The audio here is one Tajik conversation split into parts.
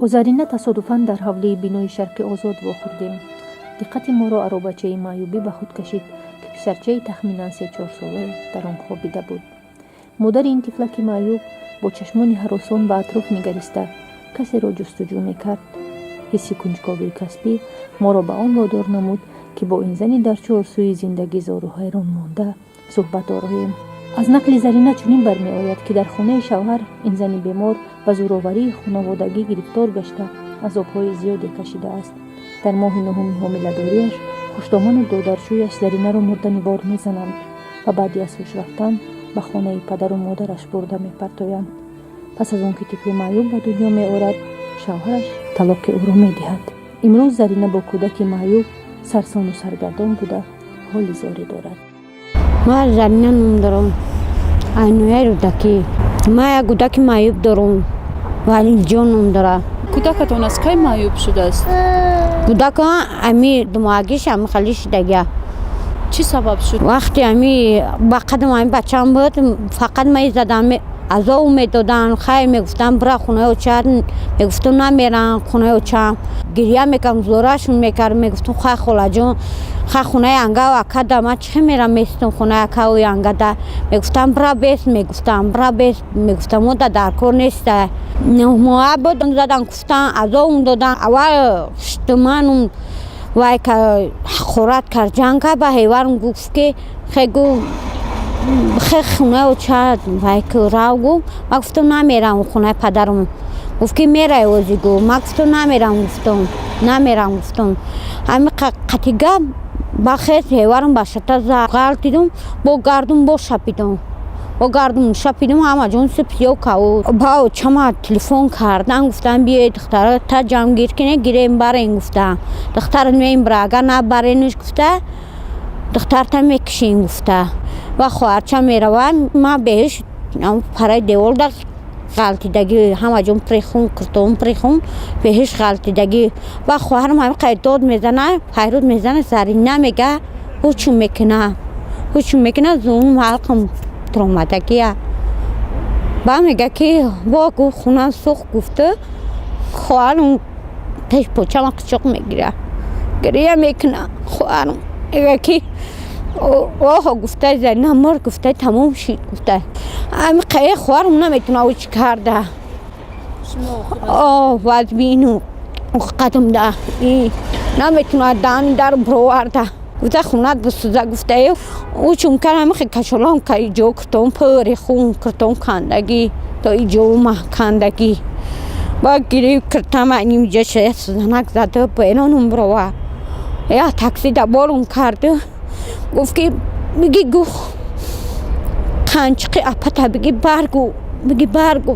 با заррина тасодуфан дар ҳавлии бинои шарқи озод вохӯрдем. диққати моро аробачаи маъюбӣ ба худ кашид ки писарчаи тахминан 3-4 солаи дар он хобида буд. модари ин тифлаки маъюб бо чашмони ҳаросон ба атроф нигариста касеро ҷустуҷӯ мекард. ҳисси кунҷковии каспӣ моро ба он водор намуд ки бо ин зани дар чорсӯи зиндагӣ зору ҳайрон монда суҳбат ороем. аз нақли заррина чунин бармеояд ки дар хонаи шавҳар ин зани бемор ба зӯроварии хонаводагӣ гирифтор гашта азобҳои зиёде кашидааст. дар моҳи 9-уми ҳомиладориаш хуштоману додаршӯяш зарринаро мурданивор мезананд ва баъди аз ҳуш рафтан ба хонаи падару модараш бурда мепартоянд. пас аз он ки тифли маъюб ба дунё меорад, шавҳараш талоқи ӯро медиҳад. имрӯз заррина бо кӯдаки маъюб сарсону саргардон буда ҳоли зорӣ дорад. ман заррина ном дорам. айнояи рӯдакӣ. ман як кӯдаки маъюб дорам. валиҷон ном дорад. кӯдакатон аз кай маъюб шудааст? кӯдакам ами думагиш ами хали шидагия. чӣ сабаб шуд? вақте ами ба қадам ами бачам буд, фақат ман задам азо медодан, хай мегуфтам бира хонаи оча, мегуфтам намерам хонаи оча. гирья мекардам, зорашон мекардам, мегуфтам хай холаҷон, хай хонаи ангав акада, ман чӣ мерам местам хонаи акаву ангада. мегуфтам бира бес, мегуфтам бира бес, мегуфтам мода дар кор неста. моа буд задам гуфтам азо додан. аввал штуманум вай ка хақорат карҷанга ба ҳеварм гуфт ки хегу خیلی خونه و چه وای که راو گو ما گفتم نمیرم خونه پدرم گفت که میره وزی گو ما گفتم نمیرم گفتم همین قطیگه با خیلی هیوارم با شتا زغال دیدم با گردم شپیدم همه جون سپیو کاو با چما تلفن کردن گفتم بیای دختر تا جام گیر کنه گیریم برین گفتم دختر نمیم براگه نه برینش گفته دختر تا میکشین گفته و خواهرچه میروم ما بهش پرای دیوال در غلطیدگی همه جون پریخون بهش غلطیدگی و خواهرم همه قیداد میزنه پیرود میزنه زرینه میگه هوچون میکنه زون حلقم تروماتکیه با میگه که با خونه سوخ گفته خواهرم تش پوچه ما قچق میگیره گریه میکنه خواهرم میگه که اوه گفته زرینه مر گفته تمام شد گفته امی قیه خواهرم نمیتونه او چی کرده واد بینو قدم ده نمیتونه دانی در بروارده گفته خونت بسوزه گفته او چون که همه خیلی کشولان که ایجا کرتون پری خون کرتون کندگی تا ایجا ما کندگی با گیری کرتم اینیم جشه سوزنک زده بینانم بروا یا تاکسی دا بارون کرده گفت که بگی گو قنچقی اپتا بگی برگو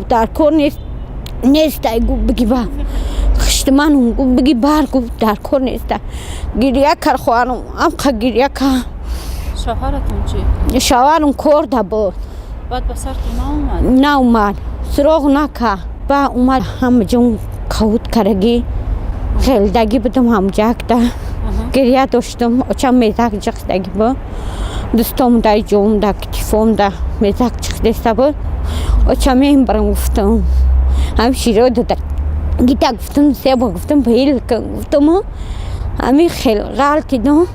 در کار نیست گو بگی با خشت من گو بگی برگو در کار نیست گریه کر خوانم امخا گریه کر شوهرتون چی؟ شوهرم کرده بود بعد به سرتون نه اومد سراغ نکرد با اومد همه جون کود کرگی خیلدگی بدم هم جکده گریه داشتم اچم میزک جختگی بود دوستم دای جوم دا کتیفم دا میزک جخته بود اچم این برم گفتم هم شیره داده گیتا گفتم سیبا گفتم بیل گفتم همی خیلی غلطی دم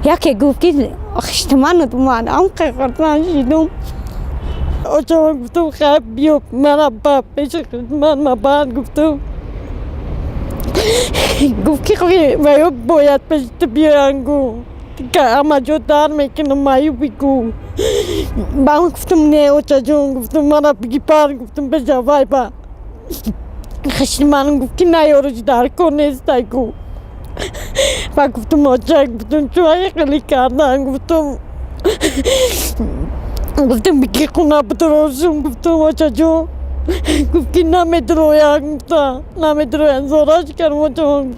یکی گفت که خشتمانو دومان هم قرقرتان شیدم اچم گفتم خیب بیو من با پیش خشتمان ما بعد گفتم گفت که خوی مایوب باید پشت بیارن گو که اما جو دار میکنم مایوبی گو با گفتم نه اوچا جون گفتم من بگی پار گفتم بجا وای با خشتی من گفت که نه یاروش دار کن نیسته گو با گفتم اوچا گفتم چوهای خیلی کردن گفتم بگی خونه بدروشم گفتم اوچا جون گفت که نمیدرویم زوراش کردم جان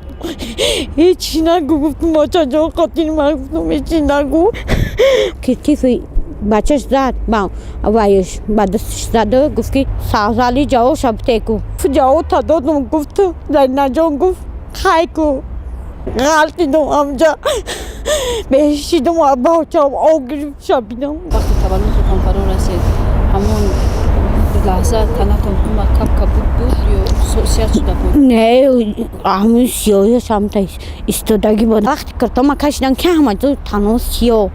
هیچی نگو گفتم ماچا جان خاطر من گفتم هیچی نگو کیف بچهش زد با وایش با دستش زده گفت که سازالی جاو شب تکو جاو تا دادم گفت زررina جان گفت خای کو غلطی دم امجا بهشیدم و با چاو آگریم شبیدم وقتی تولدتون فرا رسید همون لحظه تنتون کپ بود یا خصوصیت شده بود؟ نه همون سیاهیش هم تا ایستادگی بود. وقتی کرتاما کشیدن که همه جو تنها سیاه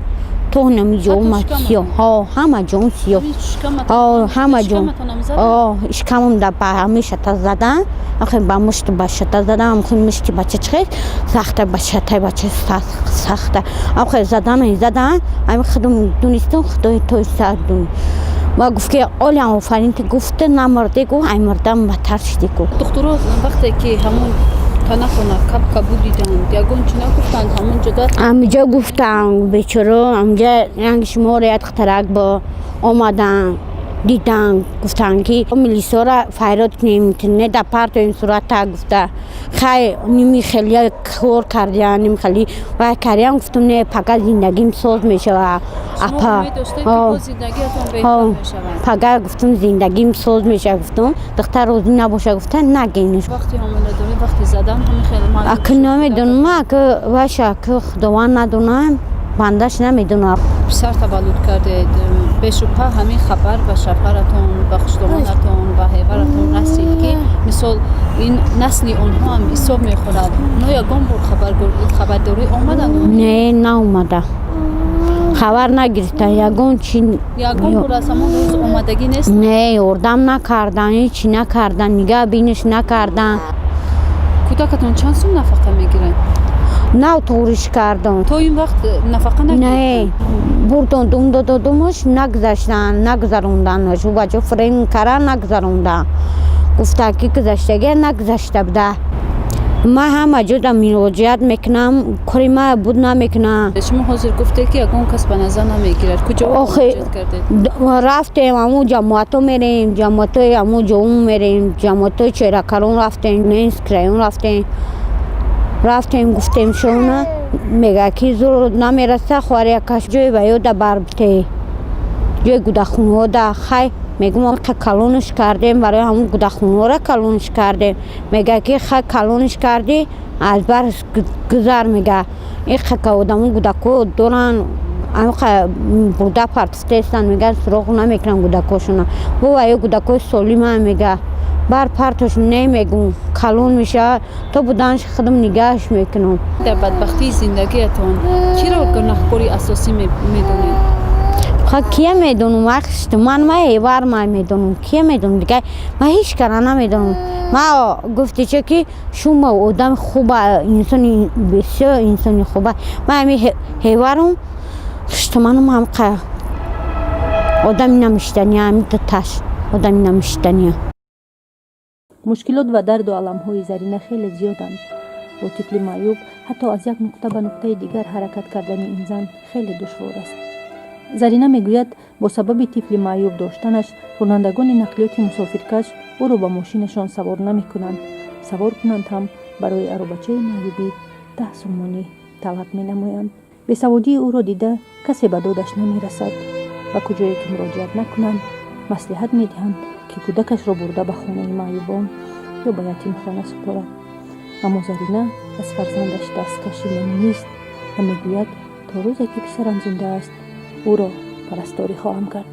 تو نمیجا اومد سیاه ها همه جون سیاه همه جون اشکمم در به همه شتا زدن آخه با مشت با شتا زدن آخه مشتی بچه چخیز سخته با شتای بچه سخته آخه زدن همه خودم دونستم خدای توی سر دونی و گفت که آلی آفرین گفته نمرده گو ای مردم بتر شدی گو دکترها وقتی که همون تنخونه کب دیدن یگون چی نگفتن همون جدا همونجا گفتن بیچاره همونجا رنگ شما رایت خطرک با آمدن دیدن گفتن که ملیسا را فیراد کنیم نه در پرت این صورت تا گفته خیلی نیمی خیلی کار کردن نیم خیلی و کردن گفتم نه پکا زندگیم ساز میشه و شما امید داشته که زندگیتون بهتر میشود پکا گفتم زندگیم ساز میشه گفتم دختر روزی نباشه گفتن نگینش وقتی حامله داری وقتی زدن همین خیلی معلوم اکل نمیدونم ما که باشه که خداوند ندونم بندش نمیدونم پسر تولد کردید بشبه همین خبر به شوهرتون به خشدوانتون و حیورتون رسید که مثال این نسل اونها هم حساب میخورد نه یکم بار خبرداری آمدن نه اومده خبر نگرفتن یگون چی یکم بار از همون روز آمدگی نیست نه اردم نکردن چی نکردن نگاه بینش نکردن کودکتون چند سال نفقه میگیرن نه طورش کردن تو این وقت نفقه نگیرن نه بردن دومش نگذروندنش و بچه فرین کردن نگذروندن گفته که گذشتگی نگذشته بده ما همه جدا مراجعت میکنم کاری ما بود نمیکنم شما حاضر گفته که یکون کس به نظر نمیگیرد کجا مراجعت کردید رفتیم همون جماعتو میریم جماعتو همون جوم میریم جماعتو چهرکرون رفتیم نینس کرایون رفتیم گفتیم شونه میگه که زور نمیرسه خواری کش جای بیو دا بربته جای گودخونه دا خی میگم ما کلونش کردیم برای همون گودخونه را کلونش کردیم میگه که خی کلونش کردی از بر گذر میگه این خی کودمون گودکو دوران اما بوده پرتستیستن میگه سراغ نمیکنن گودکوشون و بیو گودکوی سولیم میگه بر پرتش نمیگم کلون میشه تو بودنش خودم نگاهش میکنم در بدبختی زندگیتون کی را گناهکاری اساسی میدونید؟ کیه میدونم وقت من ایوار میدونم کیه میدونم دیگه من هیچ کار نمیدونم ما گفتی چه که شما آدم خوبه انسانی بسیار انسانی خوبه من همین ایوارم منم هم آدمی نمیشتنی همین تاش آدمی نمیشتنی مشکلات و درد و علم‌های زرینه خیلی زیادند. با طفل معیوب حتی از یک نقطه به نقطه دیگر حرکت کردن این زن خیلی دشوار است. زرینه میگوید با سبب طفل معیوب داشتنش رانندگان نقلیات مسافرکش او را به ماشینشان سوار نمی‌کنند. سوار کنند هم برای عروبچه معیوبی 10 سومانی طلب می‌نمایند. بی‌سوادی او را دیده کسی به دادش نمی‌رسد و کجایی که مراجعت نکنند مصلحت می‌دهند که کودکش را برده به خانه معیوبان یا به یتیمخانه سپارد. اما زرینه از فرزندش دستکشی نمی‌نیست و میگوید تا روزی که پسرم زنده است او را پرستاری خواهم کرد.